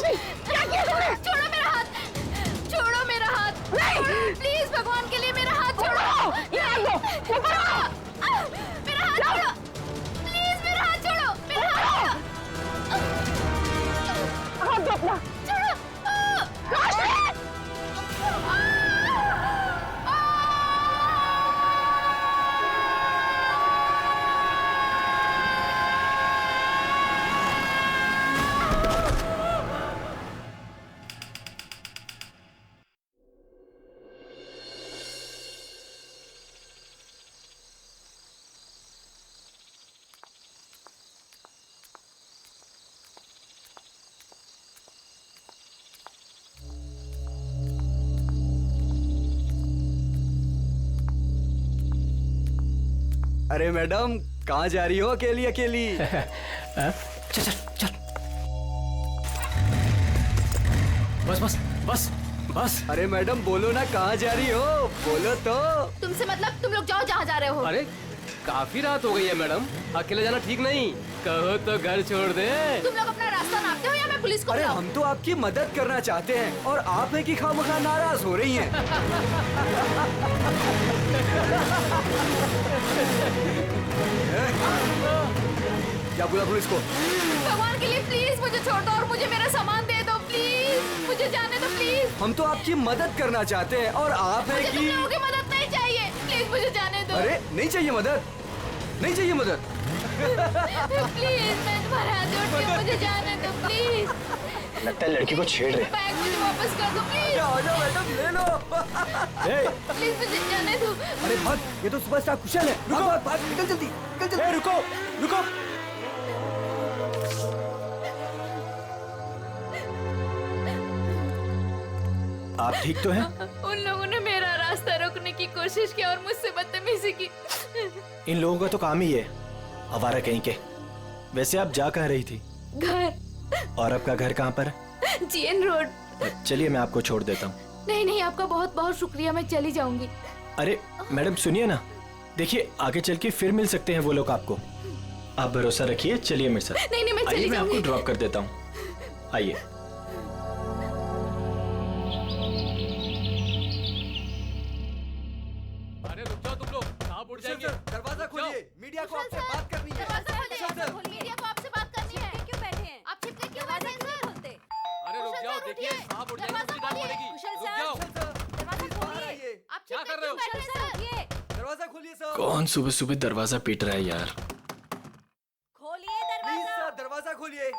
क्या किया तुमने? छोड़ो मेरा हाथ, छोड़ो मेरा हाथ, प्लीज भगवान के लिए मेरा हाथ छोड़ो। ये लो, मेरा हाथ छोड़ो, प्लीज मेरा हाथ छोड़ो, मेरा हाथ हाथ दो अपना। छोड़ो। अरे मैडम, कहाँ जा रही हो अकेली अकेली? चल चल चल, बस बस बस बस। अरे मैडम बोलो ना, कहाँ जा रही हो? बोलो तो। तुमसे मतलब तुम लोग जाओ जहाँ जा रहे हो। अरे काफी रात हो गई है मैडम, अकेले जाना ठीक नहीं, कहो तो घर छोड़ दे। तुम लोग अपना रास्ता नापते हो या मैं पुलिस को अरे बुलाऊं? हम तो आपकी मदद करना चाहते हैं और आप है कि खामखा नाराज हो रही हैं। क्या बोला पुलिस को? भगवान के लिए प्लीज मुझे छोड़ दो और मुझे मेरा सामान दे दो, प्लीज मुझे जाने दो प्लीज। हम तो आपकी मदद करना चाहते हैं और आप है मुझे तुम कि लोगों की मदद नहीं चाहिए, प्लीज मुझे जाने दो। अरे नहीं चाहिए मदद, नहीं चाहिए मदद। प्लीज मैं तुम्हारे हाथ जोड़ती हूँ, मुझे जाने दो प्लीज। लगता है लड़की को छेड़ रहे। बैग मुझे वापस कर दो प्लीज, आ जाओ मैडम, ले लो। प्लीज मुझे जाने दो। अरे भाग, ये तो सुपरस्टार कुशल है। रुको, भाग भाग, निकल जल्दी, निकल जल्दी। रुको रुको। आप ठीक तो हैं? उन लोगों ने मेरा रास्ता रोकने की कोशिश की और मुझसे बदतमीजी की। इन लोगों का तो काम ही है, आवारा कहीं के। वैसे आप जा कहाँ रही थी? घर, और आपका घर कहाँ पर है? GN road. चलिए मैं आपको छोड़ देता हूँ। नहीं नहीं, आपका बहुत बहुत शुक्रिया, मैं चली जाऊंगी। अरे मैडम सुनिए ना, देखिए आगे चल के फिर मिल सकते हैं वो लोग आपको। आप भरोसा रखिए, चलिए मेरे साथ। नहीं नहीं, मैं आइए, चली मैं आपको जाऊंगी। ड्रॉप कर देता हूँ, आइए। अरे रुक जाओ तुम लोग, कहाँ उड़ जाएंगे? दरवाजा खोलिए, मीडिया को आपसे बात करनी है। दरवाजा खोलिए, कुशल सर। खोलिए, मीडिया को आपसे बात करनी है। क्यों बैठे हैं? आप छिपके क्यों बैठे हैं सर? अरे रुक जाओ, देखिए कहाँ उड़ जाएंगे, दरवाजा उनकी जान खोलिए। पड़ेगी। कुशल रुक सर। जाओ। दरवाजा बाहर खोलिए। आइए। आप क्या छिपके कर रहे हो? क्यों बैठे हैं सर? ये दरवाजा खोलिए सर। कौन सुबह सुबह दरवाजा पीट रहा है यार? खोलिए प्लीज दरवाजा। सर, दरवाजा खोलिए।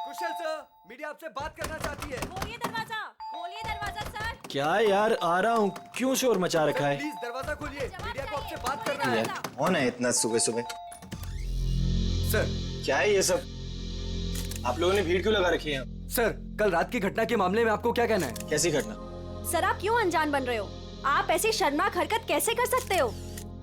कुशल सर, मीडिया आपसे बात करना चाहती है। खोलिए दरवाजा। खोलिए दरवाजा सर। क्या यार, आ रहा हूँ, क्यों शोर मचा रखा है? प्लीज दरवाजा खोलिए, जवाब मीडिया को आपसे चाहिए। बात करना है। यार कौन है इतना सुबह सुबह? सर, क्या है ये सब? आप लोगों ने भीड़ क्यों लगा रखी है? सर कल रात की घटना के मामले में आपको क्या कहना है? कैसी घटना? सर आप क्यों अनजान बन रहे हो? आप ऐसी शर्मनाक हरकत कैसे कर सकते हो?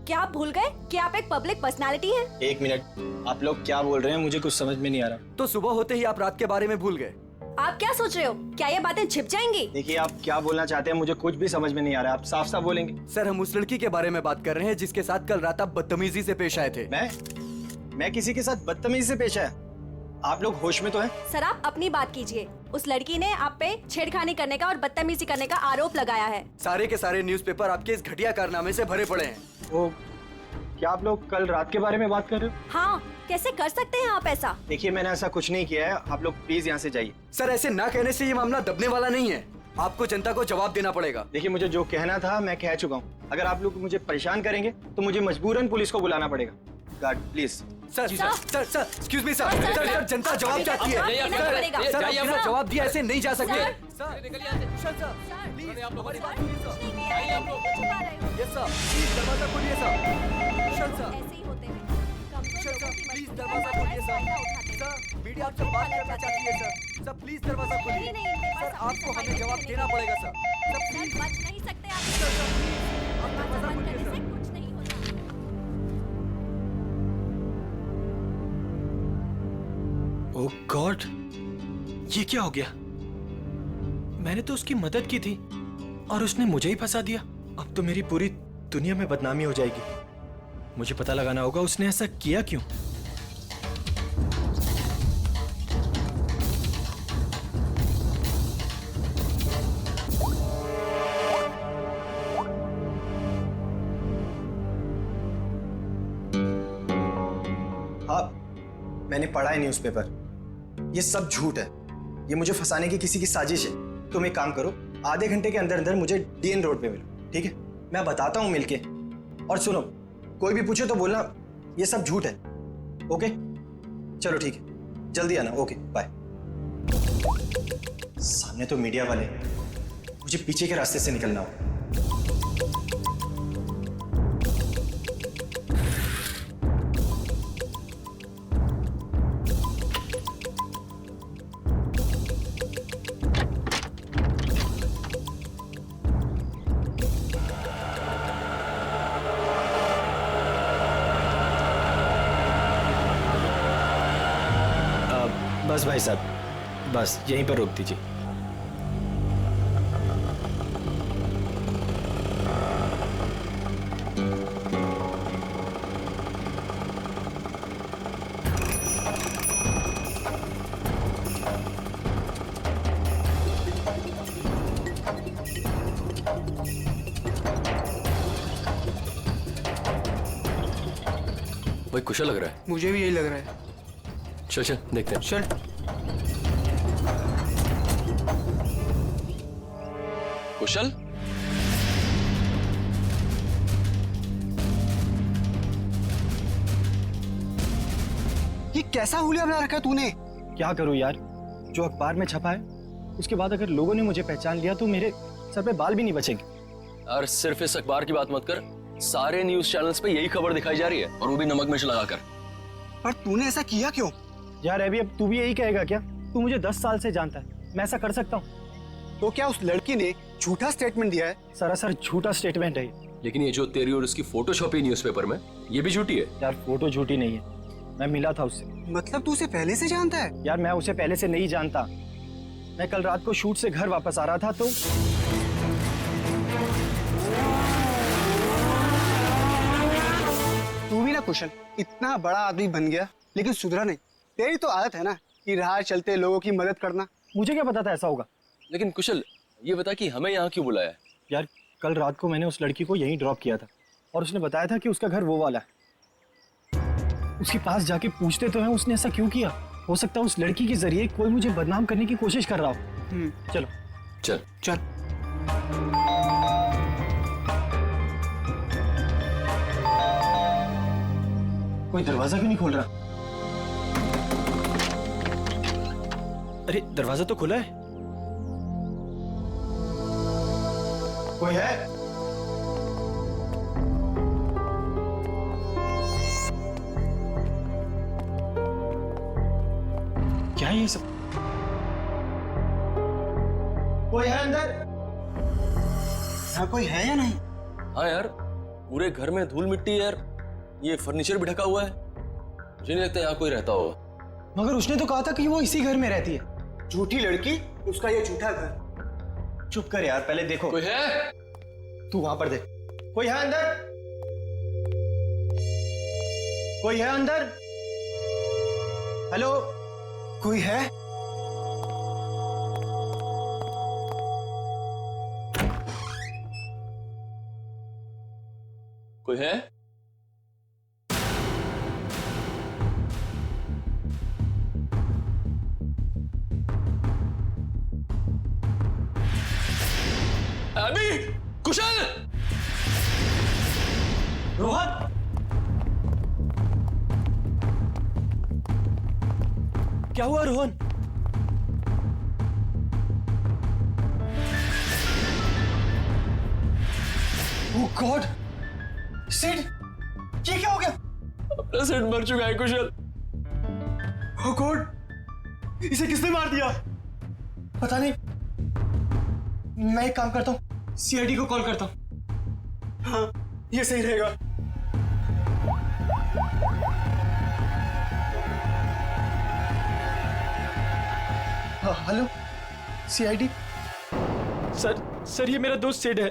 क्या आप भूल गए कि आप एक पब्लिक पर्सनालिटी हैं? एक मिनट, आप लोग क्या बोल रहे हैं? मुझे कुछ समझ में नहीं आ रहा। तो सुबह होते ही आप रात के बारे में भूल गए। आप क्या सोच रहे हो? क्या ये बातें छिप जाएंगी? देखिए आप क्या बोलना चाहते हैं, मुझे कुछ भी समझ में नहीं आ रहा। आप साफ साफ बोलेंगे। सर हम उस लड़की के बारे में बात कर रहे हैं जिसके साथ कल रात आप बदतमीजी से पेश आए थे। मैं किसी के साथ बदतमीजी से पेश आया? आप लोग होश में तो हैं? सर आप अपनी बात कीजिए। उस लड़की ने आप पे छेड़खानी करने का और बदतमीजी करने का आरोप लगाया है। सारे के सारे न्यूज़पेपर आपके इस घटिया कारनामे से भरे पड़े हैं। वो क्या आप लोग कल रात के बारे में बात कर रहे हो? हाँ, कैसे कर सकते हैं आप ऐसा? देखिए मैंने ऐसा कुछ नहीं किया है, आप लोग प्लीज यहाँ से जाइए। सर ऐसे ना कहने से ये मामला दबने वाला नहीं है। आपको जनता को जवाब देना पड़ेगा। देखिए मुझे जो कहना था मैं कह चुका हूँ। अगर आप लोग मुझे परेशान करेंगे तो मुझे मजबूरन पुलिस को बुलाना पड़ेगा। Guard please. Sir excuse me sir, sir जनता जवाब चाहती है। जाइए, सर, पड़ेगा। सर जाइए, बिना आप जवाब दिया ऐसे नहीं जा सकते। सर। सर निकलिए यहाँ से। कुशल सर, सर, प्लीज आप लोग हमारी बात बात सुनिए सर। आइए आप लोग। छुपा रहे हो। यस सर, प्लीज दरवाजा खोलिए सर। कुशल सर, ऐसे ही होते हैं। कमजोर कुशल लोगों सर की प्लीज मजबूरी दरवाजा का खोलिए फायदा सर। उठाते हैं। सर मीडिया आपसे बात करना चाहती है सर। सर प्लीज दरवाजा खोलिए। नहीं, इनके पास सर अपनी आपको सफाई हमें जवाब करने देना के पड़ेगा लिए सर। है। सर सर प्लीज बच नहीं सकते आप। सर प्लीज आप दरवाजा दरवाजा बंद खोलिए करने से सर। कुछ नहीं होता। ओह गॉड, ये क्या हो गया? मैंने तो उसकी मदद की थी और उसने मुझे ही फंसा दिया। अब तो मेरी पूरी दुनिया में बदनामी हो जाएगी। मुझे पता लगाना होगा उसने ऐसा किया क्यों। मैंने पढ़ा है न्यूज़पेपर। ये सब झूठ है। ये मुझे फंसाने की किसी की साजिश है। तुम एक काम करो, आधे घंटे के अंदर अंदर मुझे डीएन रोड पे मिलो, ठीक है? मैं बताता हूँ मिलके। और सुनो, कोई भी पूछे तो बोलना ये सब झूठ है। ओके, चलो ठीक है, जल्दी आना। Okay, bye. सामने तो मीडिया वाले, मुझे पीछे के रास्ते से निकलना होगा। बस भाई साहब, बस यहीं पर रोक दीजिए। भाई कुशल लग रहा है। मुझे भी यही लग रहा है। चल चल देखते हैं। चल। कुशल, ये कैसा हुलिया बना रखा है तूने? क्या करूं यार, जो अखबार में छपा है उसके बाद अगर लोगों ने मुझे पहचान लिया तो मेरे सर पे बाल भी नहीं बचेंगे। यार सिर्फ इस अखबार की बात मत कर, सारे न्यूज चैनल्स पे यही खबर दिखाई जा रही है, और वो भी नमक मिर्च लगाकर। पर तूने ऐसा किया क्यों? यार अभी अब तू भी यही कहेगा क्या? तू मुझे 10 साल से जानता है, मैं ऐसा कर सकता हूँ? तो क्या उस लड़की ने झूठा स्टेटमेंट दिया है? सरासर झूठा स्टेटमेंट है ये। लेकिन ये जो तेरी और उसकी फोटो छपी न्यूज़पेपर में, ये भी झूठी है। यार फोटो झूठी नहीं है, मैं मिला था उससे। मतलब तू उसे पहले से जानता है? यार मैं उसे पहले से नहीं जानता। मैं कल रात को शूट से घर वापस आ रहा था तो तू भी ना कुशल, इतना बड़ा आदमी बन गया लेकिन सुधरा नहीं। तेरी तो आदत है ना कि राह चलते लोगों की मदद करना। मुझे क्या पता था ऐसा होगा। लेकिन कुशल, ये बता कि हमें यहाँ क्यों बुलाया है? यार कल रात को मैंने उस लड़की को यहीं ड्रॉप किया था और उसने बताया था कि उसका घर वो वाला है। उसके पास जाके पूछते तो हैं उसने ऐसा क्यों किया। हो सकता है उस लड़की के जरिए कोई मुझे बदनाम करने की कोशिश कर रहा हो। चलो चल चल। कोई दरवाजा क्यों नहीं खोल रहा? अरे दरवाजा तो खुला है। कोई है? क्या है ये सब? कोई है अंदर? यहाँ कोई है या नहीं? हाँ यार, पूरे घर में धूल मिट्टी है यार, ये फर्नीचर भी ढका हुआ है। मुझे नहीं लगता यहाँ कोई रहता होगा। मगर उसने तो कहा था कि वो इसी घर में रहती है। झूठी लड़की, उसका ये झूठा घर। चुप कर यार, पहले देखो। कोई है? तू वहां पर देख। कोई है अंदर? कोई है अंदर? हेलो, कोई है? कोई है? अभी कुशल, रोहन, क्या हुआ रोहन? ओह गॉड, सिड, ये क्या हो गया? अपना सेट मर चुका है कुशल। ओह गॉड, इसे किसने मार दिया? पता नहीं। मैं एक काम करता हूँ, सीआईडी को कॉल करता हूँ। हाँ, ये सही रहेगा। हाँ, हेलो, सीआईडी। सर ये मेरा दोस्त सिड है।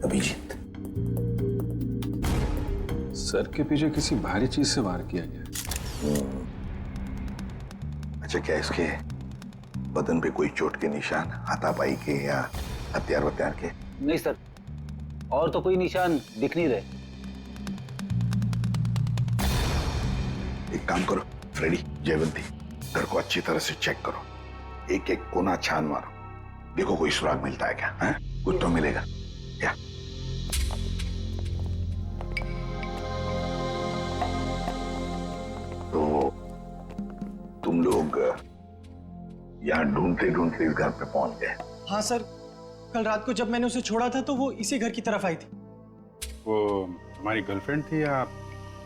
अभिजीत, सर के पीछे किसी भारी चीज से वार किया गया। अच्छा, क्या इसके बदन पे कोई चोट के निशान, हाथापाई के या हथियार वथियार के? नहीं सर, और तो कोई निशान दिख नहीं रहे। एक काम करो फ्रेडी, जयवंती, घर को अच्छी तरह से चेक करो, एक एक कोना छान मारो, देखो कोई सुराग मिलता है क्या? है? कुछ तो मिलेगा क्या? तो तुम लोग यहाँ ढूंढते ढूंढते इस घर पे पहुंच गए? हाँ सर, कल रात को जब मैंने उसे छोड़ा था तो वो इसी घर की तरफ आई थी। वो हमारी गर्लफ्रेंड थी या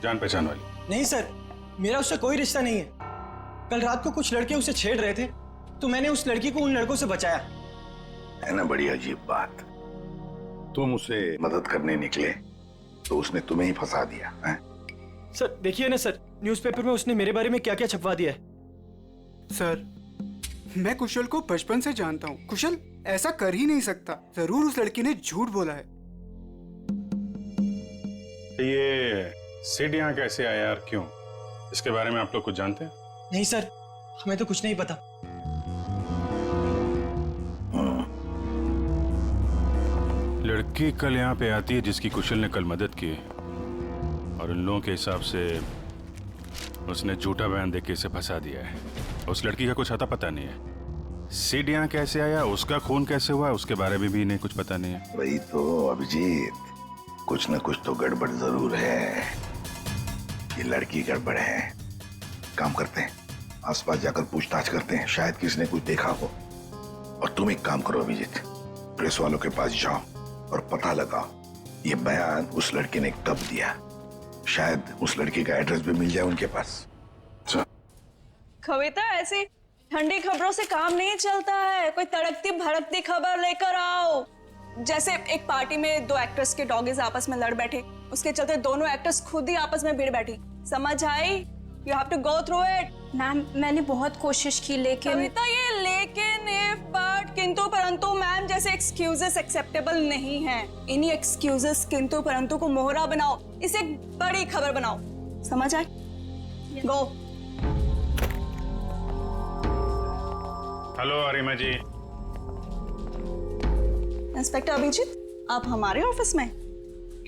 जान पहचान वाली? नहीं सर, मेरा उससे कोई रिश्ता नहीं है। कल रात को कुछ लड़के उसे छेड़ रहे थे तो मैंने उस लड़की को उन लड़कों से बचाया। है ना बड़ी अजीब बात, तुम उसे मदद करने निकले तो उसने तुम्हें ही फंसा दिया है? सर देखिए ना सर, न्यूज़पेपर में उसने मेरे बारे में क्या क्या छपवा दिया है। सर, मैं कुशल को बचपन से जानता हूँ। कुशल ऐसा कर ही नहीं सकता। जरूर उस लड़की ने झूठ बोला है। ये सिड यहाँ कैसे आया यार, क्यों? इसके बारे में आप लोग कुछ जानते हैं? नहीं सर, हमें तो कुछ नहीं पता। लड़की कल यहाँ पे आती है जिसकी कुशल ने कल मदद की, और उन लोगों के हिसाब से उसने झूठा बयान देके इसे फंसा दिया है। उस लड़की का कुछ अता पता नहीं है। सिड यहाँ कैसे आया, उसका खून कैसे हुआ, उसके बारे में भी इन्हें कुछ पता नहीं है। वही तो अभिजीत, कुछ न कुछ तो गड़बड़ जरूर है। ये लड़की गड़बड़ है। काम करते हैं, आसपास जाकर पूछताछ करते हैं, शायद किसने कुछ देखा हो। और तुम एक काम करो अभिजीत, प्रेस वालों के पास जाओ और पता लगाओ ये बयान उस लड़के ने कब दिया। शायद उस लड़की का एड्रेस भी मिल जाए उनके पास। कविता, ऐसी ठंडी खबरों से काम नहीं चलता है। कोई तड़कती भड़कती खबर लेकर आओ। जैसे एक पार्टी में दो एक्टर्स के डॉगीज आपस में लड़ बैठे, उसके चलते दोनों एक्टर्स खुद ही आपस में भिड़ बैठी। समझ आई? You have to go through it. Ma'am, मैंने बहुत कोशिश की लेकिन कविता, ये लेकिन, इफ, बट, किंतु परंतु मैम जैसे एक्सक्यूजेस एक्सेप्टेबल नहीं हैं। इन्हीं एक्सक्यूजेस किंतु परंतु को मोहरा बनाओ, इसे एक बड़ी खबर बनाओ। समझ आए? गो। हेलो अरिमा जी। इंस्पेक्टर अभिजीत, आप हमारे ऑफिस में?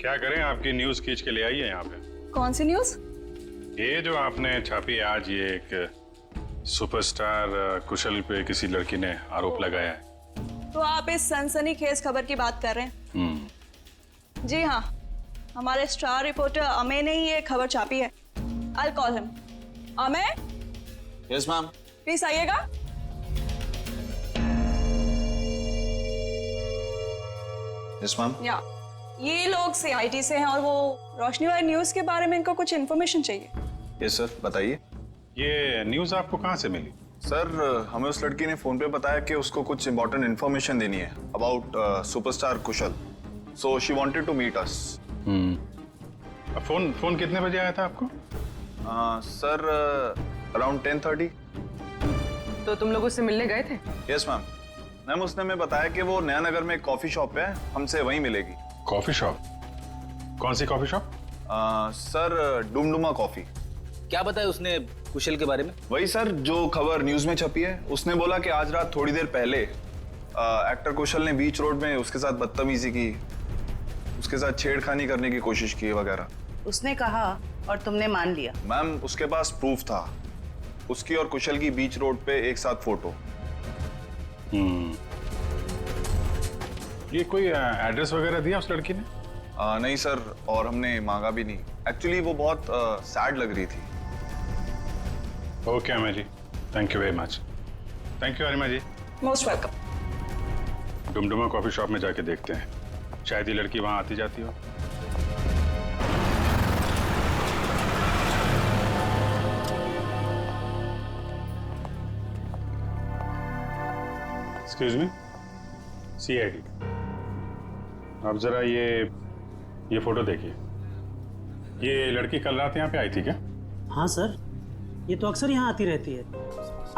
क्या करें, आपकी न्यूज खींच के ले आई है यहाँ पे। कौन सी न्यूज? ये जो आपने छापी आज, ये एक सुपरस्टार कुशल पे किसी लड़की ने आरोप लगाया है। तो आप इस सनसनीखेज खबर की बात कर रहे हैं? जी हाँ, हमारे स्टार रिपोर्टर अमेय ने ही ये खबर छापी है। I'll call him. Amey? Yes ma'am. Please आइएगा। Yes ma'am. या ये लोग CIT से हैं और वो रोशनी वाली न्यूज के बारे में इनको कुछ इन्फॉर्मेशन चाहिए। यस सर, बताइए। ये न्यूज आपको कहाँ से मिली? सर, हमें उस लड़की ने फोन पे बताया कि उसको कुछ इंपॉर्टेंट इन्फॉर्मेशन देनी है about superstar Kushal, so she wanted to meet us. Phone कितने बजे आया था आपको? Sir, around 10:30। तो तुम लोग उससे मिलने गए थे? Yes ma'am. मैम, उसने हमें बताया कि वो नया नगर में एक कॉफी शॉप है, हमसे वहीं मिलेगी। Coffee shop? कौन सी coffee shop? Sir, Dumduma coffee. क्या बताया उसने कुशल के बारे में? वही सर जो खबर न्यूज में छपी है। उसने बोला कि आज रात थोड़ी देर पहले एक्टर कुशल ने बीच रोड में उसके साथ बदतमीजी की, उसके साथ छेड़खानी करने की कोशिश की वगैरह। उसने कहा और तुमने मान लिया? मैम, उसके पास प्रूफ था, उसकी और कुशल की बीच रोड पे एक साथ फोटो। ये कोई एड्रेस वगैरह दिया उस लड़की ने? नहीं सर, और हमने मांगा भी नहीं। एक्चुअली वो बहुत सैड लग रही थी। Okay Amey ji, thank you very much. Thank you Arima ji. Most welcome. Doomdooma coffee shop में जाके देखते हैं, शायद ये लड़की वहां आती जाती हो। एक्सक्यूज मी, CID, आप जरा ये फोटो देखिए। ये लड़की कल रात यहाँ पे आई थी क्या? हाँ सर, ये तो अक्सर यहाँ आती रहती है।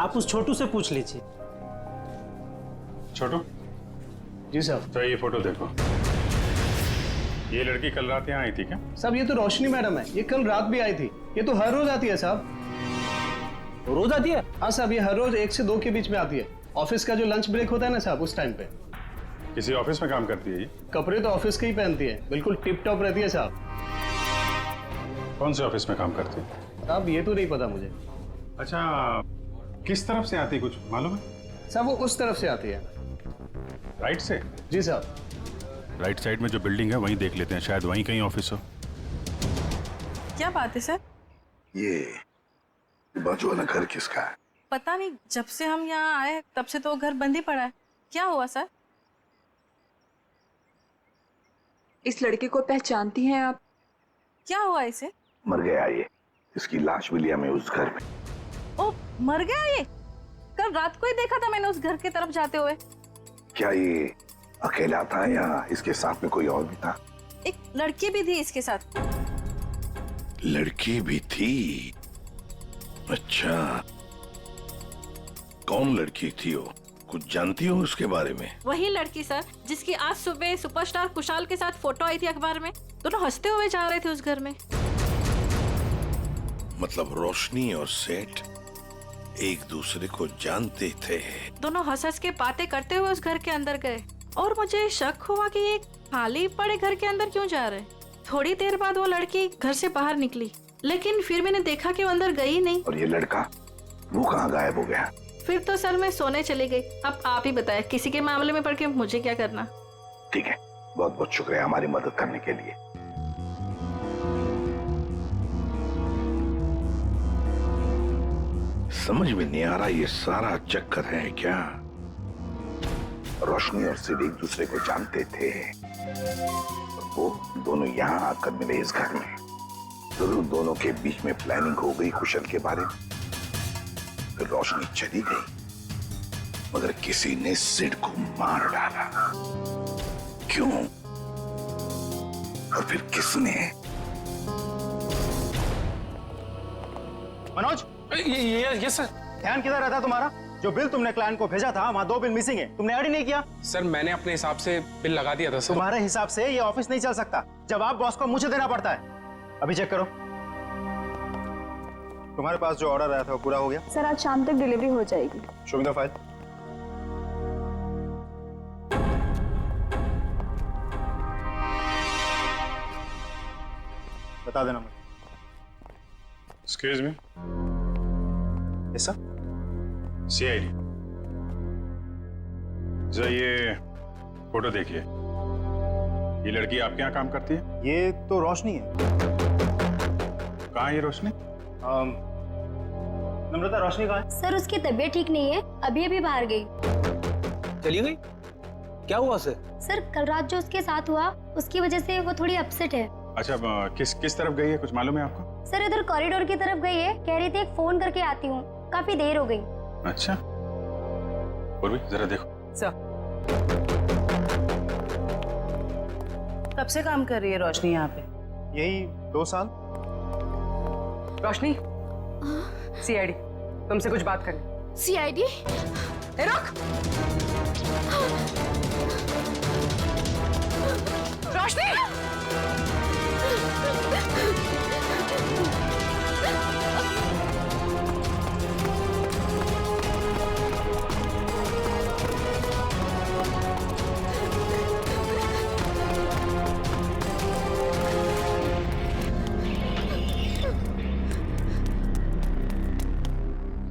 आप उस छोटू से पूछ लीजिए। छोटू? जी सर। तो ये फोटो देखो, ये लड़की कल रात यहाँ आई थी क्या? साहब, ये तो रोशनी मैडम है, ये कल रात भी आई थी। ये तो हर रोज आती है साहब। रोज आती है? हाँ साहब, ये हर रोज 1 से 2 के बीच में आती है। ऑफिस का जो लंच ब्रेक होता है ना साहब, उस टाइम पे। किसी ऑफिस में काम करती है ये? कपड़े तो ऑफिस के ही पहनती है, बिल्कुल टिप टॉप रहती है साहब। कौन से ऑफिस में काम करती है? साहब ये तो नहीं पता मुझे। अच्छा, किस तरफ से आती है कुछ मालूम है? साहब वो उस तरफ से आती है। राइट से? जी साहब। राइट साइड में जो बिल्डिंग है वहीं देख लेते हैं, शायद वहीं कहीं ऑफिस हो। क्या बात है सर? ये बाजू वाला घर किसका है? पता नहीं, जब से हम यहाँ आए तब से तो घर बंद ही पड़ा है। क्या हुआ सर? इस लड़के को पहचानती हैं आप? क्या हुआ इसे? मर गया ये, इसकी लाश मिली हमें उस घर में। ओ, मर गया ये? कल रात को ही देखा था मैंने उस घर की तरफ जाते हुए। क्या ये अकेला था या इसके साथ में कोई और भी था? एक लड़की भी थी इसके साथ। लड़की भी थी? अच्छा, कौन लड़की थी वो? कुछ जानती हो उसके बारे में? वही लड़की सर, जिसकी आज सुबह सुपरस्टार कुशाल के साथ फोटो आई थी अखबार में। दोनों हंसते हुए जा रहे थे उस घर में। मतलब रोशनी और सेठ एक दूसरे को जानते थे? दोनों हंस हंस के बातें करते हुए उस घर के अंदर गए और मुझे शक हुआ कि ये खाली पड़े घर के अंदर क्यों जा रहे। थोड़ी देर बाद वो लड़की घर से बाहर निकली, लेकिन फिर मैंने देखा कि वो अंदर गई नहीं। और ये लड़का, वो कहाँ गायब हो गया? फिर तो सर मैं सोने चली गई। अब आप ही बताएं, किसी के मामले में पड़ के मुझे क्या करना। ठीक है, बहुत बहुत शुक्रिया हमारी मदद करने के लिए। समझ में नहीं आ रहा ये सारा चक्कर है क्या? रोशनी और सिड एक दूसरे को जानते थे, वो दोनों यहाँ आकर मिले इस घर में। जरूर दोनों के बीच में प्लानिंग हो गई कुशल के बारे में। फिर रोशनी चली गई, मगर किसी ने सिड को मार डाला। क्यों? और फिर किसने? मनोज, ये सर। ध्यान किधर रहता तुम्हारा? जो बिल तुमने क्लाइंट को भेजा था वहाँ 2 बिल मिसिंग है, तुमने ऐड ही नहीं किया। सर मैंने अपने हिसाब से बिल लगा दिया था सर। तुम्हारे हिसाब से ये ऑफिस नहीं चल सकता, जवाब बॉस को मुझे देना पड़ता है। अभी चेक करो, तुम्हारे पास जो ऑर्डर आया था वो पूरा हो गया? सर आज शाम तक डिलीवरी हो जाएगी। Show me the file. बता देना मुझे। Excuse me. Yes sir. CID, जरा ये फोटो देखिए। ये लड़की आपके यहाँ काम करती है? ये तो रोशनी है। कहाँ है ये रोशनी? नम्रता, रोशनी कहाँ है? सर उसकी तबीयत ठीक नहीं है, अभी अभी बाहर गई। चली गई? क्या हुआ सर? सर कल रात जो उसके साथ हुआ उसकी वजह से वो थोड़ी अपसेट है। अच्छा, किस तरफ गई है, कुछ मालूम है आपको? सर इधर कॉरिडोर की तरफ गई है, कह रही थी एक फोन करके आती हूँ, काफी देर हो गई। अच्छा, पूर्वी जरा देखो। सर कब से काम कर रही है रोशनी यहाँ पे? यही 2 साल। रोशनी, सीआईडी तुमसे कुछ बात करनी। सीआईडी? रुक। रोशनी!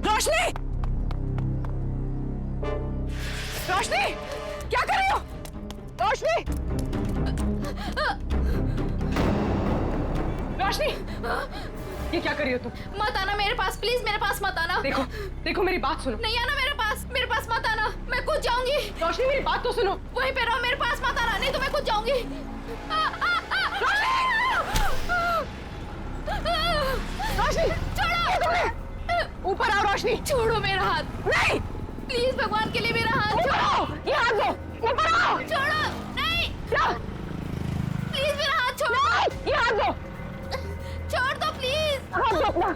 रोशनी! रोशनी! क्या कर रही हो? रोशनी! रोशनी! ये क्या कर रही हो तुम? मत आना मेरे पास, प्लीज मेरे पास मत आना। देखो, देखो मेरी बात सुनो। नहीं आना मेरे पास मत आना, मैं कूद जाऊंगी। रोशनी मेरी बात तो सुनो। वहीं पे रहो, मेरे पास मत आना, नहीं तो मैं कूद जाऊंगी। रोशनी! छोड़ो! ऊपर आओ रोशनी! छोड़ो मेरा हाथ। नहीं! प्लीज भगवान के लिए मेरा हाथ छोड़ो! ये हाथ दो! ऊपर आओ! छोड़ो! नहीं! प्लीज मेरा हाथ छोड़ो! ये हाथ दो! छोड़ दो प्लीज! हाथ दो अपना!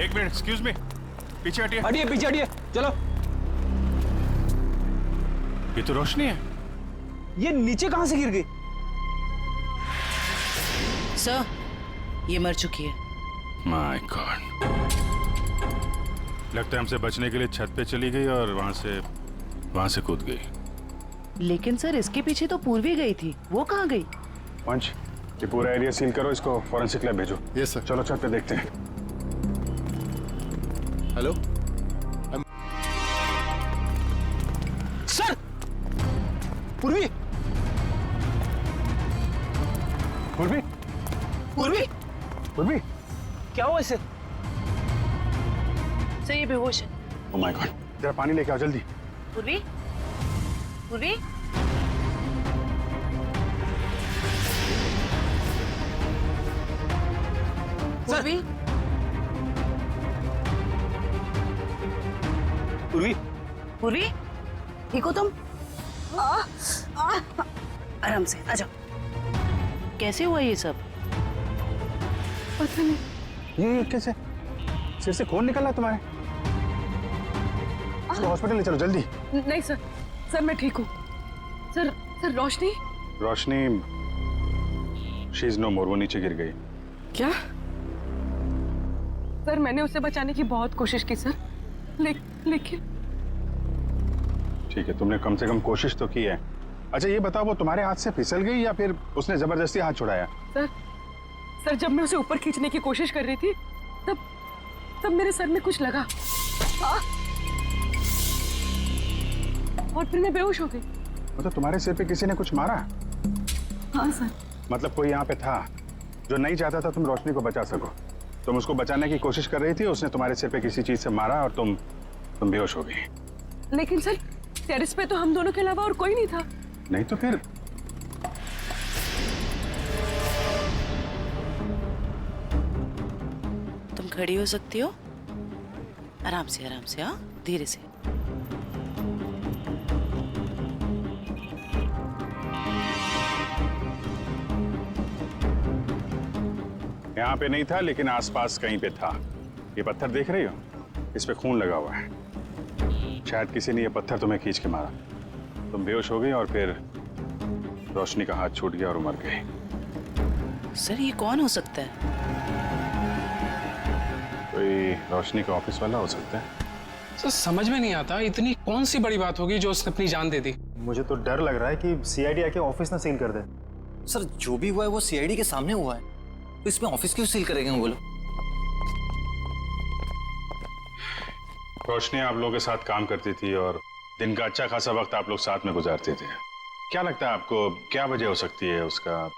एक मिनट, एक्सक्यूज मी, पीछे हटिए। हटिए, पीछे हटिए, चलो। ये तो रोशनी है। ये नीचे कहां से गिर गई? सर, ये मर चुकी है। माय गॉड, लगता है हमसे बचने के लिए छत पे चली गई और वहां से कूद गई। लेकिन सर, इसके पीछे तो पूर्वी गई थी, वो कहाँ गई? पंच, ये पूरा एरिया सील करो, इसको फॉरेंसिक लैब भेजो। Yes sir. चलो छत पे देखते हैं। हेलो सर, पूर्वी, पूर्वी, पूर्वी, पूर्वी, क्या हुआ इसे? सर, ये बेहोश है। ओह माय गॉड, जरा पानी लेके आओ जल्दी। पूर्वी, पूर्वी, पूर्वी, पूर्वी, पूर्वी, ठीक हो तुम? आराम से आ जाओ। कैसे हुआ ये सब? पता नहीं। ये कैसे? सिर से खून निकला तुम्हारे? इसको हॉस्पिटल ले चलो जल्दी। नहीं सर, सर मैं ठीक हूँ। Sir, Roshni? Roshni, she is no more, वो नीचे गिर गई। क्या? सर, मैंने उसे बचाने की बहुत कोशिश की सर, लेकिन ठीक है, तुमने कम से कम कोशिश तो की है। अच्छा ये बताओ, वो तुम्हारे हाथ से फिसल गई या फिर उसने जबरदस्ती हाथ छुड़ाया? सर जब मैं उसे ऊपर खींचने की कोशिश कर रही थी तब मेरे सर में कुछ लगा और फिर मैं बेहोश हो गई। मतलब तुम्हारे सिर पे किसी ने कुछ मारा? हाँ सर। मतलब कोई यहाँ पे था जो नहीं चाहता था तुम रोशनी को बचा सको। तुम उसको बचाने की कोशिश कर रही थी, उसने तुम्हारे सिर पे किसी चीज से मारा और तुम बेहोश हो गई। लेकिन सर, टेरेस पे तो हम दोनों के अलावा और कोई नहीं था। नहीं तो फिर? तुम खड़ी हो सकती हो? आराम से, हाँ, धीरे से। यहाँ पे नहीं था लेकिन आसपास कहीं पे था। ये पत्थर देख रही हो? इस पे खून लगा हुआ है। शायद किसी ने ये पत्थर तुम्हें खींच के मारा, तुम बेहोश हो गई और फिर रोशनी का हाथ छूट गया और मर गई। सर, ये कौन हो सकता है? कोई रोशनी का ऑफिस वाला हो सकता है। सर, समझ में नहीं आता इतनी कौन सी बड़ी बात होगी जो उसने अपनी जान दे दी। मुझे तो डर लग रहा है कि सीआईडी आके ऑफिस ना सील कर दे। सर, जो भी हुआ है वो सीआईडी के सामने हुआ है, तो इसमें ऑफिस क्यों सील करेंगे बोलो? रोशनी आप लोगों के साथ काम करती थी और दिन का अच्छा खासा वक्त आप लोग साथ में गुजारते थे। क्या लगता है आपको, क्या वजह हो सकती है उसका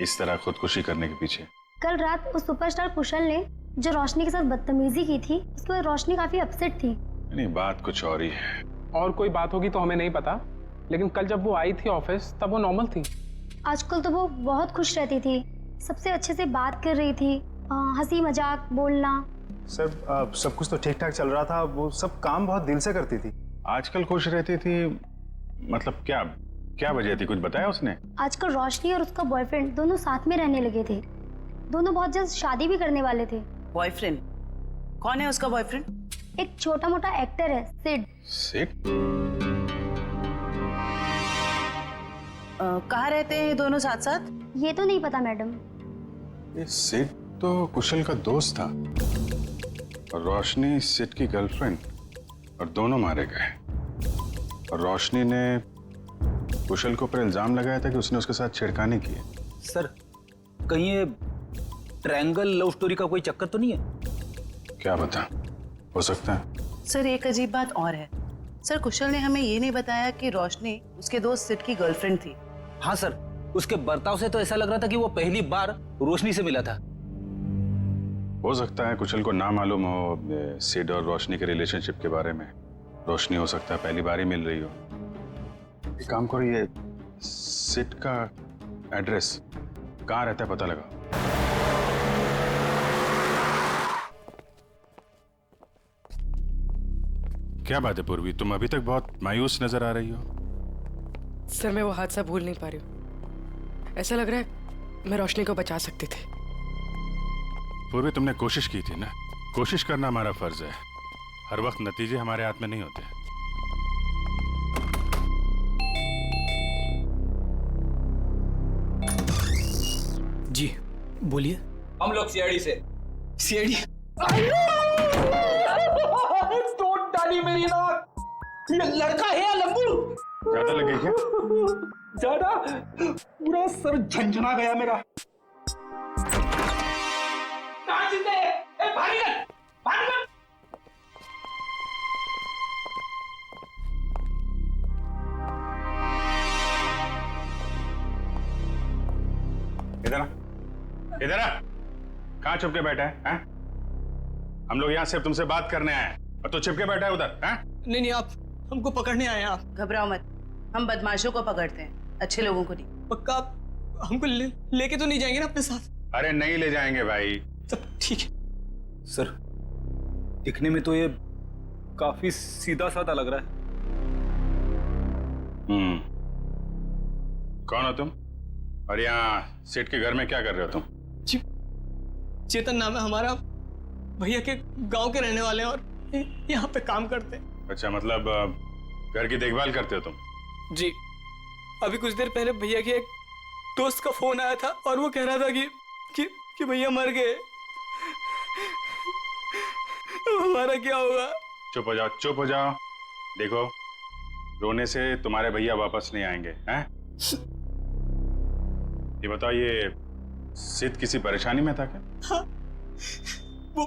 इस तरह खुदकुशी करने के पीछे? कल रात उस सुपरस्टार कुशल ने जो रोशनी के साथ बदतमीजी की थी, उसके बाद रोशनी काफी अपसेट थी। नहीं, बात कुछ और ही है। और कोई बात होगी तो हमें नहीं पता, लेकिन कल जब वो आई थी ऑफिस तब वो नॉर्मल थी। आजकल तो वो बहुत खुश रहती थी, सबसे अच्छे से बात कर रही थी, हंसी मजाक बोलना। सर, सब कुछ तो ठीक ठाक चल रहा था, वो सब काम बहुत दिल से करती थी। आजकल खुश रहती थी मतलब क्या वजह थी, कुछ बताया उसने? आजकल रोशनी और उसका बॉयफ्रेंड दोनों साथ में रहने लगे थे। दोनों बहुत जल्द शादी भी करने वाले थे। बॉयफ्रेंड? कौन है उसका बॉयफ्रेंड? एक छोटा मोटा एक्टर है, सिड। सिड? कहाँ रहते हैं ये दोनों साथ साथ? ये तो नहीं पता मैडम। ये सिड तो कुशल का दोस्त था और रोशनी सिड की गर्लफ्रेंड, और दोनों मारे गए। और रोशनी ने कुशल को पर इल्जाम लगाया था कि उसने उसके साथ छेड़खानी की है। सर, कहीं ये ट्रायंगल लव स्टोरी का कोई चक्कर तो नहीं है? क्या बता, हो सकता है। सर, एक अजीब बात और है। सर, कुशल ने हमें ये नहीं बताया कि रोशनी उसके दोस्त सिड की गर्लफ्रेंड थी। हाँ सर, उसके बर्ताव से तो ऐसा लग रहा था कि वो पहली बार रोशनी से मिला था। हो सकता है कुशल को ना मालूम हो सिड और रोशनी के रिलेशनशिप के बारे में। रोशनी हो सकता है पहली बार ही मिल रही हो। एक काम करो, ये सिड का एड्रेस कहाँ रहता है पता लगा। क्या बात है पूर्वी, तुम अभी तक बहुत मायूस नजर आ रही हो। सर, मैं वो हादसा भूल नहीं पा रही हूँ। ऐसा लग रहा है मैं रोशनी को बचा सकती थी। पूर्वी, तुमने कोशिश की थी ना, कोशिश करना हमारा फर्ज है। हर वक्त नतीजे हमारे हाथ में नहीं होते। जी बोलिए। हम लोग सीआईडी से। सीआईडी? तोड़ डाली मेरी नाक। ये लड़का है या लंबू? ज्यादा लगे क्या? ज्यादा? पूरा सर झंझना गया मेरा। कहाँ जिंदे है? ए, भारी कर, भारी कर। इधर आ, इधर आ। कहाँ छुप के बैठा है? हम लोग यहाँ सिर्फ तुमसे बात करने आए हैं और तू छिप के बैठा है उधर? नहीं नहीं, आप हमको पकड़ने आए हैं। आप घबराओ मत, हम बदमाशों को पकड़ते हैं, अच्छे लोगों को नहीं। पक्का आप हमको लेके तो नहीं जाएंगे ना अपने साथ? अरे नहीं ले जाएंगे भाई। सब ठीक है। सर दिखने में तो ये काफी सीधा साधा लग रहा है। कौन हो तुम और यहाँ सेठ के घर में क्या कर रहे हो तुम? जी चेतन नाम है हमारा, भैया के गांव के रहने वाले हैं और यहाँ पे काम करते हैं। अच्छा, मतलब घर की देखभाल करते हो तुम? जी, अभी कुछ देर पहले भैया के एक दोस्त का फोन आया था और वो कह रहा था कि भैया मर गए। हमारा क्या होगा? चुप हो जाओ, चुप हो जाओ। देखो, रोने से तुम्हारे भैया वापस नहीं आएंगे हैं? ये बताओ, ये सिद्ध किसी परेशानी में था क्या? हाँ, वो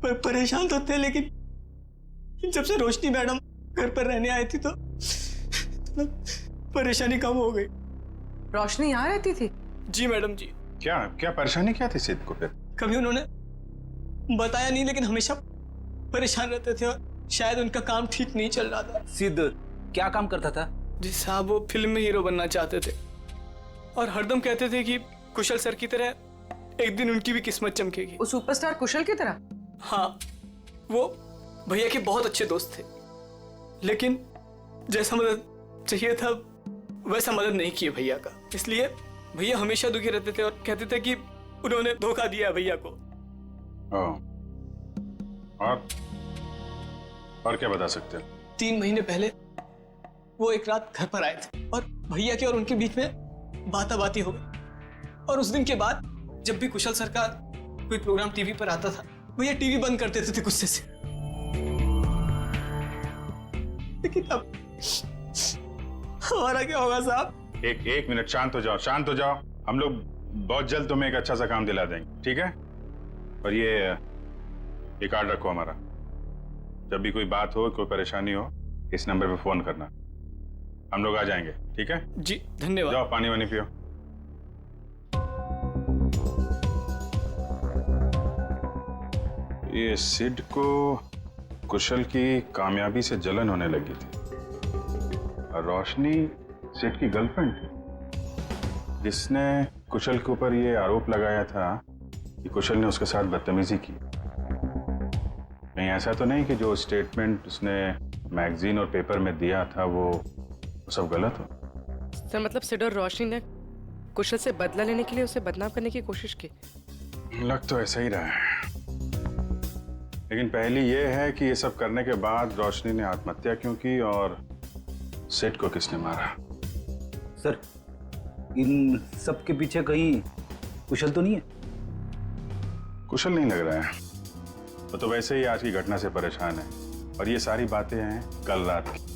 परेशान तो थे, लेकिन जब से रोशनी मैडम घर पर रहने आई थी तो परेशानी कम हो गई। रोशनी यहाँ रहती थी? जी मैडम जी। क्या क्या परेशानी क्या थी सिद्ध को फिर? कभी उन्होंने बताया नहीं, लेकिन हमेशा परेशान रहते थे और शायद उनका काम ठीक नहीं चल रहा था। सिद्ध क्या काम करता था? जी साहब, वो फिल्म में हीरो बनना चाहते थे और हरदम कहते थे कि कुशल सर की तरह एक दिन उनकी भी किस्मत चमकेगी। वो सुपरस्टार कुशल की तरह? हाँ, वो भैया के बहुत अच्छे दोस्त थे, लेकिन जैसा मदद चाहिए था वैसा मदद नहीं किया भैया का। इसलिए भैया हमेशा दुखी रहते थे और कहते थे कि उन्होंने धोखा दिया भैया को। और क्या बता सकते हो? 3 महीने पहले वो एक रात घर पर आए थे और भैया के और उनके बीच में बाताबाती हो गई। और उस दिन के बाद जब भी कुशल सर का कोई प्रोग्राम टीवी पर आता था, भैया टीवी बंद कर देते थे गुस्से से। लेकिन अब हमारा क्या होगा साहब? एक मिनट, शांत हो जाओ, शांत हो जाओ। हम लोग बहुत जल्द तुम्हें एक अच्छा सा काम दिला देंगे, ठीक है? और ये कार्ड रखो हमारा। जब भी कोई बात हो, कोई परेशानी हो, इस नंबर पे फोन करना। हम लोग आ जाएंगे, ठीक है? जी धन्यवाद। जाओ पानी वानी पियो। ये सिड को कुशल की कामयाबी से जलन होने लगी थी और रोशनी सिड की गर्लफ्रेंड थी, जिसने कुशल के ऊपर ये आरोप लगाया था कि कुशल ने उसके साथ बदतमीजी की। कहीं ऐसा तो नहीं कि जो स्टेटमेंट उसने मैगजीन और पेपर में दिया था वो सब गलत हो? सर मतलब सिड और रोशनी ने कुशल से बदला लेने के लिए उसे बदनाम करने की कोशिश की? लग तो ऐसा ही रहा है, लेकिन पहली ये है कि ये सब करने के बाद रोशनी ने आत्महत्या क्यों की और सिड को किसने मारा? सर इन सब के पीछे कहीं कुशल तो नहीं है? कुशल नहीं लग रहा है, वो तो वैसे ही आज की घटना से परेशान है और ये सारी बातें हैं कल रात की।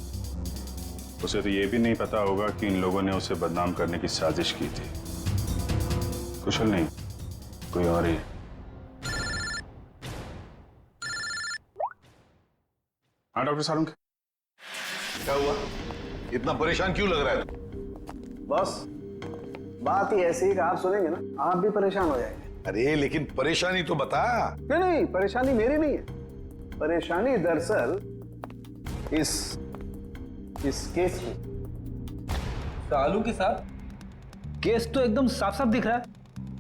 उसे तो ये भी नहीं पता होगा कि इन लोगों ने उसे बदनाम करने की साजिश की थी। कुशल नहीं, कोई और ही। हाँ डॉक्टर सारुंग, क्या हुआ? इतना परेशान क्यों लग रहा है? बॉस बात ही ऐसी है कि आप सुनेंगे ना आप भी परेशान हो जाएंगे। अरे लेकिन परेशानी तो बता। नहीं, परेशानी मेरी नहीं है। परेशानी दरअसल इस केस की। सालू के साथ केस तो एकदम साफ साफ दिख रहा है।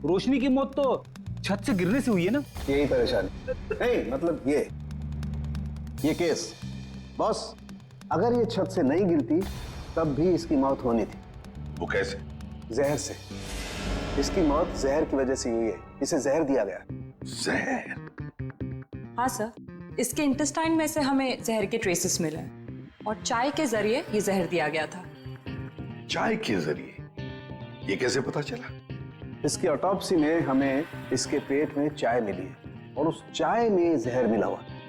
रोशनी की मौत तो छत से गिरने से हुई है ना? यही परेशानी नहीं, मतलब ये केस बॉस, अगर ये छत से नहीं गिरती तब भी इसकी मौत होनी थी। वो कैसे? जहर से। इसकी मौत जहर की वजह से हुई है, इसे जहर दिया गया। जहर? हाँ सर, इसके इंटेस्टाइन में से हमें जहर के ट्रेसेस मिले हैं और चाय के जरिए ये जहर दिया गया था। चाय के जरिए? ये कैसे पता चला? इसकी ऑटोप्सी में हमें इसके पेट में चाय मिली है और उस चाय में जहर मिला हुआ है।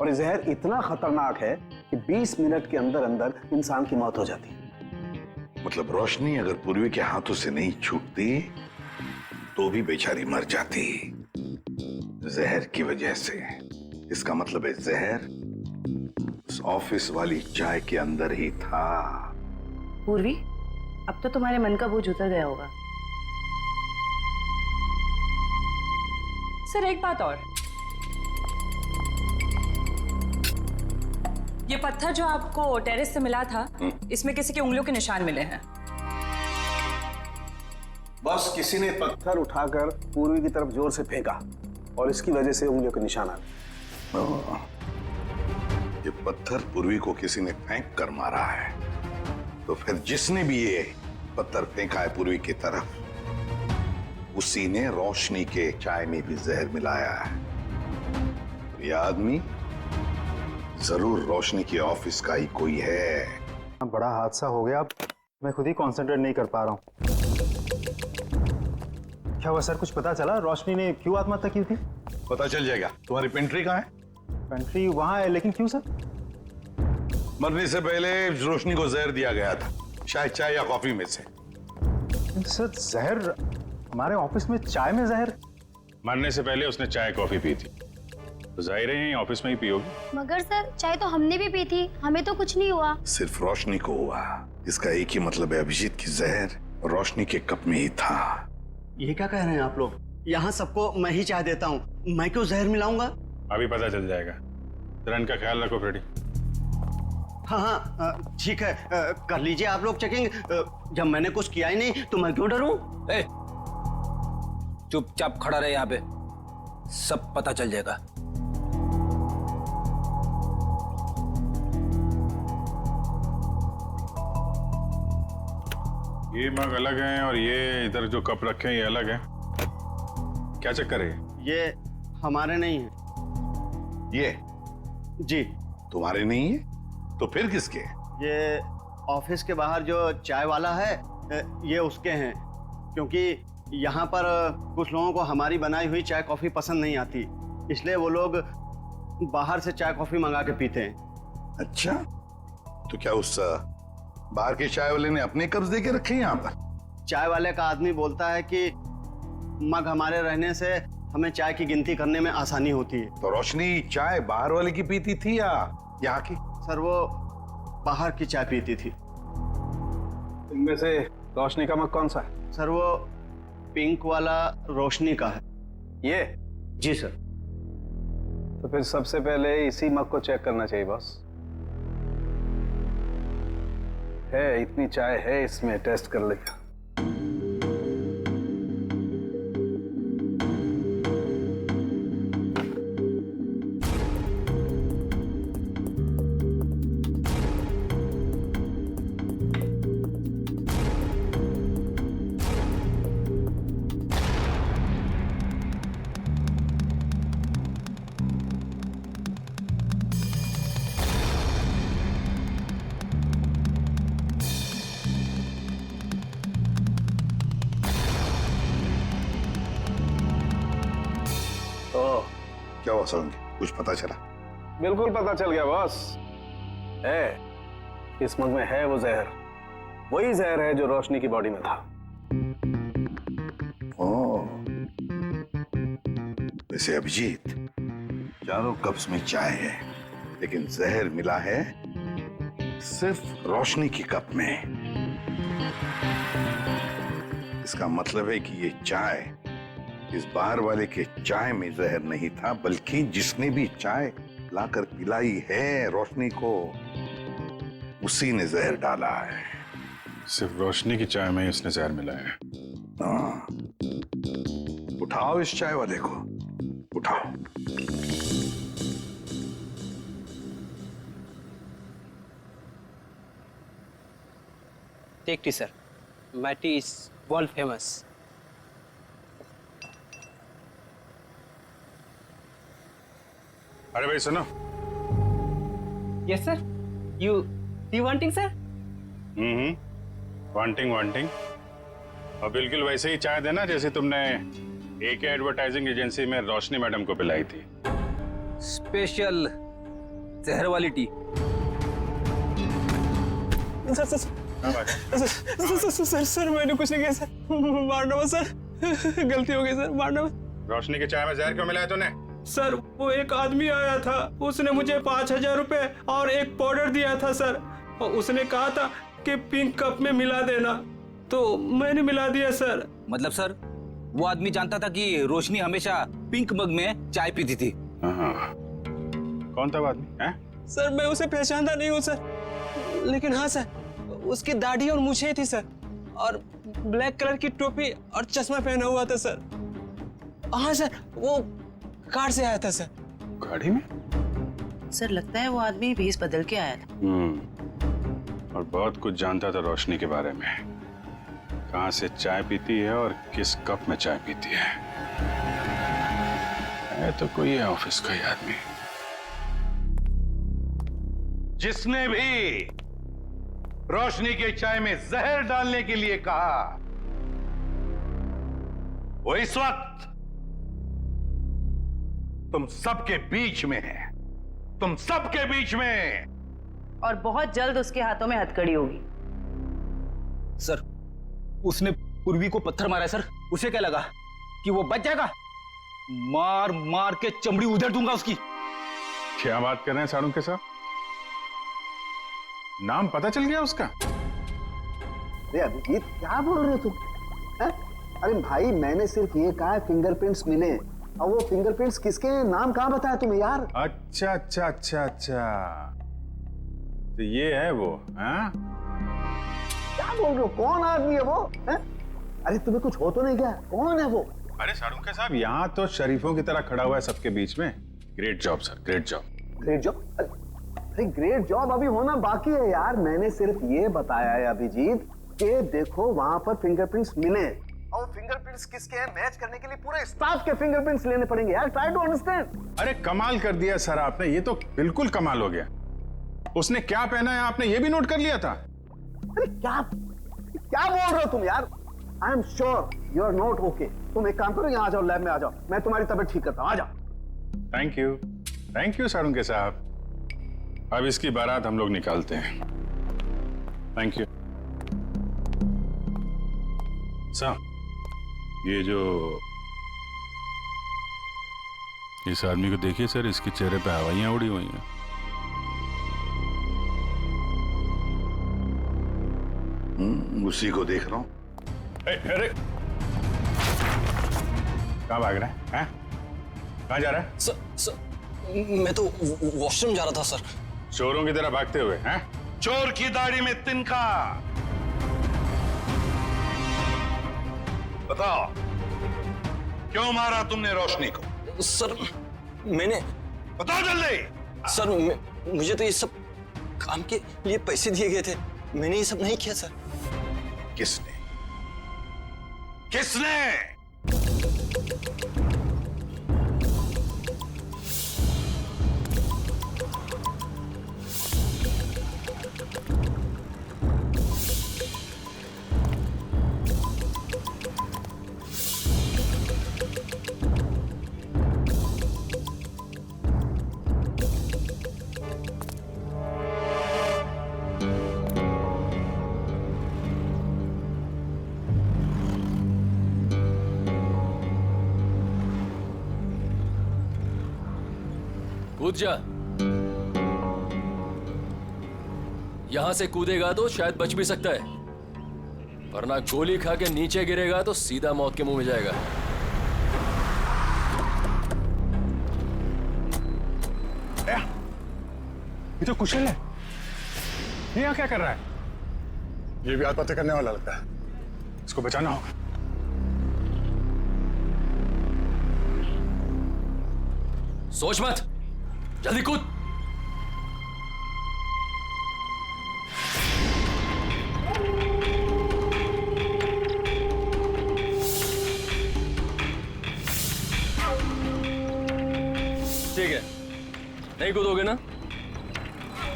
और ये जहर इतना खतरनाक है कि 20 मिनट के अंदर अंदर इंसान की मौत हो जाती है। मतलब रोशनी अगर पूर्वी के हाथों से नहीं छूटती तो भी बेचारी मर जाती जहर की वजह से। इसका मतलब है जहर उस ऑफिस वाली चाय के अंदर ही था। पूर्वी, अब तो तुम्हारे मन का बोझ उतर गया होगा। सर एक बात और, ये पत्थर जो आपको टेरेस से मिला था, इसमें किसी की उंगलियों के निशान मिले हैं। बस किसी ने पत्थर उठाकर पूर्वी की तरफ जोर से फेंका और इसकी वजह से उंगलियों के निशान आ गए। ये पत्थर पूर्वी को किसी ने फेंक कर मारा है, तो फिर जिसने भी ये पत्थर फेंका है पूर्वी की तरफ, उसी ने रोशनी के चाय में भी जहर मिलाया है। ये आदमी जरूर रोशनी के ऑफिस का ही कोई है। बड़ा हादसा हो गया, अब मैं खुद ही कंसंट्रेट नहीं कर पा रहा हूँ। क्या हुआ सर, कुछ पता चला? रोशनी ने क्यों आत्महत्या की थी? पता चल जाएगा। तुम्हारी पेंट्री कहाँ है? पेंट्री वहां है, लेकिन क्यों सर? मरने से पहले रोशनी को जहर दिया गया था, शायद चाय या कॉफी में से। सर जहर? हमारे ऑफिस में चाय में जहर? मरने से पहले उसने चाय कॉफी पी थी, तो जाहिर है ऑफिस में ही पियोगी। मगर सर चाय तो हमने भी पी थी, हमें तो कुछ नहीं हुआ। सिर्फ रोशनी को हुआ। इसका एक ही मतलब है, अभिजीत की जहर रोशनी के कप में ही था। ये क्या कह रहे हैं आप लोग? यहाँ सबको मैं ही चाय देता हूँ, मैं क्यों जहर मिलाऊंगा? अभी पता चल जाएगा। रन का ख्याल रखो फ्रेडी। हाँ हाँ ठीक है, कर लीजिए आप लोग चेकिंग। जब मैंने कुछ किया ही नहीं तो मैं क्यों डरूं? चुपचाप खड़ा रहे यहाँ पे, सब पता चल जाएगा। ये मग अलग हैं और ये इधर जो कप रखे हैं ये अलग हैं। क्या चक्कर है? ये हमारे नहीं है। ये? जी। तुम्हारे नहीं है तो फिर किसके? ये ऑफिस के बाहर जो चाय वाला है, ये उसके हैं। क्योंकि यहाँ पर कुछ लोगों को हमारी बनाई हुई चाय कॉफी पसंद नहीं आती, इसलिए वो लोग बाहर से चाय कॉफी मंगा के पीते हैं। अच्छा, तो क्या उस बाहर के चाय वाले ने अपने कब्ज दे के रखे हैं यहाँ पर? चाय वाले का आदमी बोलता है कि मग हमारे रहने से हमें चाय की गिनती करने में आसानी होती है। तो रोशनी चाय बाहर वाले की पीती थी या यहाँ की? सर वो बाहर की चाय पीती थी। इनमें से रोशनी का मग कौन सा है? सर वो पिंक वाला रोशनी का है। ये? जी सर। तो फिर सबसे पहले इसी मग को चेक करना चाहिए बॉस। है इतनी चाय है इसमें, टेस्ट कर लेगा। क्या हुआ सोलंकी, कुछ पता चला? बिल्कुल पता चल गया बॉस। है, इस मग में है वो जहर, वही जहर है जो रोशनी की बॉडी में था। वैसे अभिजीत, चारों कप्स में चाय है, लेकिन जहर मिला है सिर्फ रोशनी की कप में। इसका मतलब है कि ये चाय इस बाहर वाले के चाय में जहर नहीं था, बल्कि जिसने भी चाय लाकर पिलाई है रोशनी को, उसी ने जहर डाला है। सिर्फ रोशनी की चाय में ही उसने जहर मिलाया है। हाँ, उठाओ इस चाय वाले को, उठाओ। Take tea sir, my tea is world famous. अरे भाई सुनो। Yes sir. You wanting sir? Wanting और बिल्कुल वैसे ही चाय देना जैसे तुमने AK एडवर्टाइजिंग एजेंसी में रोशनी मैडम को पिलाई थी। स्पेशल जहर वाली टी। सर मैंने कुछ नहीं किया सर, मारना मत सर, गलती हो गई सर, मारना मत। रोशनी की चाय में जहर क्यों मिलाया तूने? सर वो एक आदमी आया था, उसने मुझे 5,000 रुपए और एक पाउडर दिया था सर, और उसने कहा था कि पिंक कप में मिला देना, तो मैंने मिला दिया सर। मतलब सर वो आदमी जानता था कि रोशनी हमेशा पिंक मग में चाय पीती थी? कौन था वो आदमी? सर मैं उसे पहचानता नहीं हूँ सर, लेकिन हाँ सर उसकी दाढ़ी और मूछें थी सर, और ब्लैक कलर की टोपी और चश्मा पहना हुआ था सर। हाँ सर वो कार से आया था सर। गाड़ी में? सर लगता है वो आदमी भेष बदल के आया था। और बहुत कुछ जानता था रोशनी के बारे में, कहाँ से चाय पीती है और किस कप में चाय पीती है तो कोई है ऑफिस का ही आदमी। जिसने भी रोशनी के चाय में जहर डालने के लिए कहा वो इस वक्त तुम सबके बीच में है, तुम सबके बीच में, और बहुत जल्द उसके हाथों में हथकड़ी होगी। सर उसने पूर्वी को पत्थर मारा है सर, उसे क्या लगा कि वो बच जाएगा? मार मार के चमड़ी उधेड़ दूंगा उसकी। क्या बात कर रहे हैं साड़ू के साथ? नाम पता चल गया उसका? अरे अभिजीत क्या बोल रहे हो तुम? अरे भाई मैंने सिर्फ ये कहा फिंगरप्रिंट्स मिले, और वो फिंगरप्रिंट्स किसके हैं, नाम कहाँ बताया तुम्हें यार? अच्छा तो ये है वो? हाँ क्या बोल रहे हो? कौन आदमी है वो? अरे तुम्हें कुछ हो तो नहीं गया? कौन है वो? अरे साड़ूके साहब यहाँ तो शरीफों की तरह खड़ा हुआ है सबके बीच में। Great job sir, great job. Great job? अरे ग्रेट जॉब अभी होना बाकी है यार। मैंने सिर्फ ये बताया है अभिजीत कि देखो वहां पर फिंगरप्रिंट्स मिले, और फिंगरप्रिंट्स किसके हैं मैच करने के लिए पूरे स्टाफ के फिंगरप्रिंट्स लेने पड़ेंगे यार। Try to understand. अरे कमाल कर दिया सर आपने, ये तो बिल्कुल कमाल हो गया। उसने क्या पहना है आपने ये भी नोट कर लिया था? अरे क्या बोल रहे हो तुम यार? I am sure you are not okay. तुम एक काम करो, यहाँ आ जाओ, लैब में आ जाओ, मैं तुम्हारी तबीयत ठीक करता हूँ। आ जाओ। थैंक यू साड़ूके साहब। अब इसकी बारात हम लोग निकालते हैं। Thank you sir. ये जो इस आदमी को देखिए सर, इसके चेहरे पे हवाइयां उड़ी हुई हैं। उसी को देख रहा हूं। अरे कहाँ भाग रहा है? कहाँ जा रहा है? सर मैं तो वॉशरूम जा रहा था सर। चोरों की तरह भागते हुए हैं? चोर की दाढ़ी में तिनका। बताओ क्यों मारा तुमने रोशनी को? सर मैंने, बताओ जल्दी। सर मुझे तो ये सब काम के लिए पैसे दिए गए थे, मैंने ये सब नहीं किया सर। किसने? कूद जा। यहां से कूदेगा तो शायद बच भी सकता है, वरना गोली खा के नीचे गिरेगा तो सीधा मौत के मुंह में जाएगा। ये तो कुशल है, ये यहाँ क्या कर रहा है? ये भी आत्महत्या करने वाला लगता है, इसको बचाना होगा। सोच मत, जल्दी कूद। ठीक है, नहीं कूदोगे ना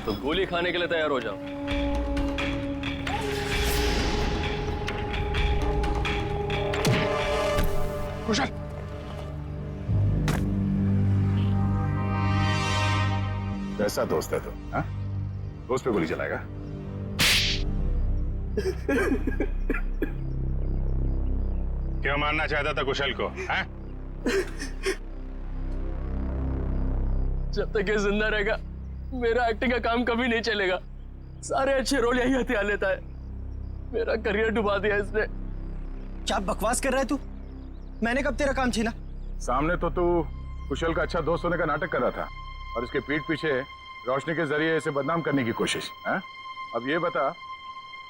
तो गोली खाने के लिए तैयार हो जाओ। कुशल, कैसा दोस्त है तू? हाँ? दोस्त पे गोली चलाएगा? क्यों मारना चाहता था कुशल को? हाँ? जब तक ये जिंदा रहेगा मेरा एक्टिंग का काम कभी नहीं चलेगा। सारे अच्छे रोल यही हथियार लेता है। मेरा करियर डुबा दिया इसने। क्या बकवास कर रहा है तू? मैंने कब तेरा काम छीना? सामने तो तू कुशल का अच्छा दोस्त होने का नाटक कर रहा था और इसके पीठ पीछे रोशनी के जरिए इसे बदनाम करने की कोशिश। हाँ? अब ये बता,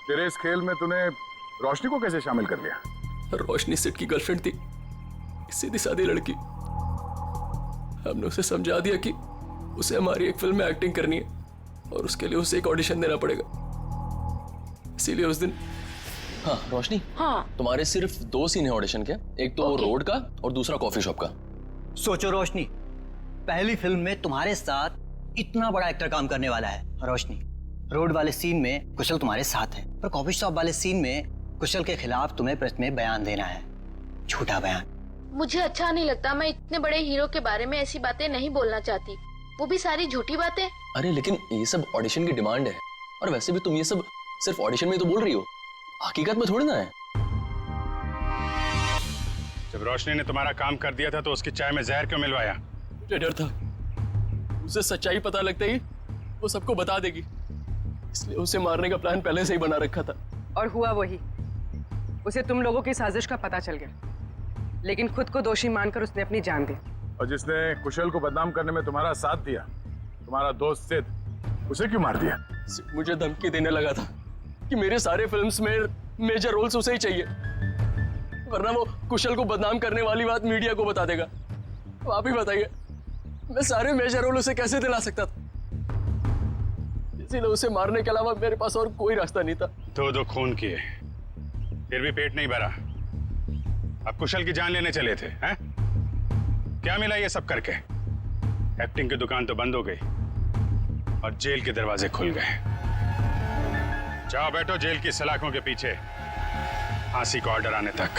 तेरे इस खेल में तूने रोशनी को कैसे शामिल कर लिया? रोशनी सेठ की गर्लफ्रेंड थी, सीधी सादी लड़की। हमने उसे समझा दिया कि उसे हमारी एक फिल्म में एक्टिंग करनी है और उसके लिए उसे एक ऑडिशन देना पड़ेगा। इसीलिए उस दिन। हाँ रोशनी, हाँ तुम्हारे सिर्फ 2 सीन है ऑडिशन के, एक तो रोड का और दूसरा कॉफी शॉप का। सोचो रोशनी, पहली फिल्म में तुम्हारे साथ इतना बड़ा एक्टर काम करने वाला है। रोशनी, रोड वाले सीन में कुशल तुम्हारे साथ है, पर कॉफी शॉप वाले सीन में कुशल के खिलाफ तुम्हें प्रेस में बयान देना है, झूठा बयान। मुझे अच्छा नहीं लगता, मैं इतने बड़े हीरो के बारे में ऐसी बातें नहीं बोलना चाहती, वो भी सारी झूठी बातें। अरे लेकिन ये सब ऑडिशन की डिमांड है, और वैसे भी तुम ये सब सिर्फ ऑडिशन में तो बोल रही हो, हकीकत में थोड़ी ना है। जब रोशनी ने तुम्हारा काम कर दिया था तो उसकी चाय में जहर क्यों मिलवाया? मुझे डर था उसे सच्चाई पता लगते ही वो सबको बता देगी, इसलिए उसे मारने का प्लान पहले से ही बना रखा था। और हुआ वही, उसे तुम लोगों की साजिश का पता चल गया, लेकिन खुद को दोषी मानकर उसने अपनी जान दी। और जिसने कुशल को बदनाम करने में तुम्हारा साथ दिया, तुम्हारा दोस्त सिद्ध, उसे क्यों मार दिया? मुझे धमकी देने लगा था कि मेरे सारे फिल्म्स में मेजर रोल्स उसे ही चाहिए, वरना वो कुशल को बदनाम करने वाली बात मीडिया को बता देगा। तो आप ही बताइए, मैं सारे मेजर रोल उसे कैसे दिला सकता था? इसीलिए उसे मारने के अलावा मेरे पास और कोई रास्ता नहीं था। 2 खून किए, फिर भी पेट नहीं भरा। अब कुशल की जान लेने चले थे, हैं? क्या मिला ये सब करके? एक्टिंग की दुकान तो बंद हो गई और जेल के दरवाजे खुल गए। जाओ बैठो जेल की सलाखों के पीछे, फांसी का ऑर्डर आने तक।